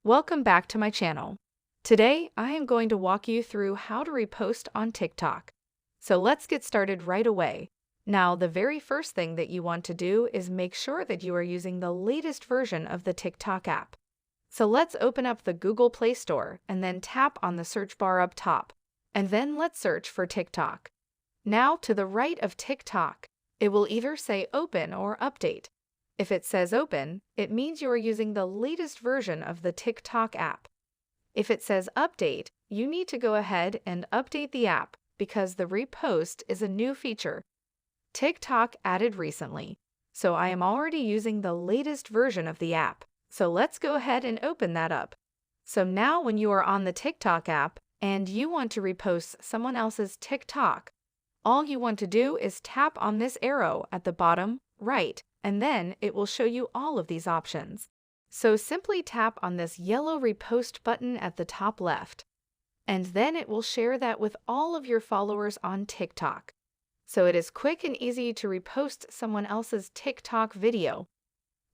Welcome back to my channel. Today, I am going to walk you through how to repost on TikTok. So let's get started right away. Now, the very first thing that you want to do is make sure that you are using the latest version of the TikTok app. So let's open up the Google Play Store and then tap on the search bar up top. And then let's search for TikTok. Now, to the right of TikTok, it will either say Open or Update. If it says Open, it means you are using the latest version of the TikTok app. If it says Update, you need to go ahead and update the app because the Repost is a new feature TikTok added recently. So I am already using the latest version of the app. So let's go ahead and open that up. So now when you are on the TikTok app and you want to repost someone else's TikTok, all you want to do is tap on this arrow at the bottom right, and then it will show you all of these options. So simply tap on this yellow repost button at the top left, and then it will share that with all of your followers on TikTok. So it is quick and easy to repost someone else's TikTok video.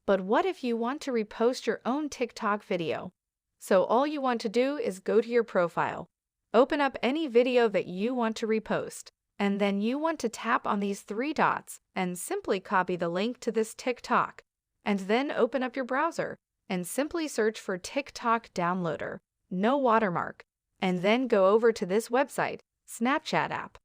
But what if you want to repost your own TikTok video? So all you want to do is go to your profile, open up any video that you want to repost, and then you want to tap on these three dots and simply copy the link to this TikTok, and then open up your browser and simply search for TikTok downloader, no watermark, and then go over to this website, Snapchat app,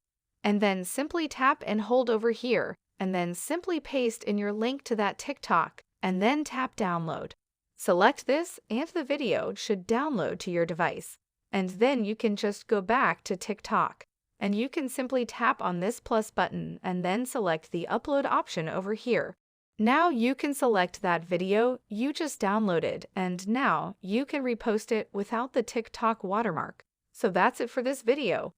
and then simply tap and hold over here, and then simply paste in your link to that TikTok, and then tap download. Select this and the video should download to your device, and then you can just go back to TikTok. And you can simply tap on this plus button and then select the upload option over here. Now you can select that video you just downloaded, and now you can repost it without the TikTok watermark. So that's it for this video.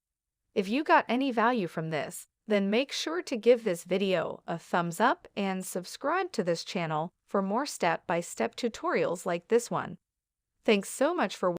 If you got any value from this, then make sure to give this video a thumbs up and subscribe to this channel for more step-by-step tutorials like this one. Thanks so much for watching.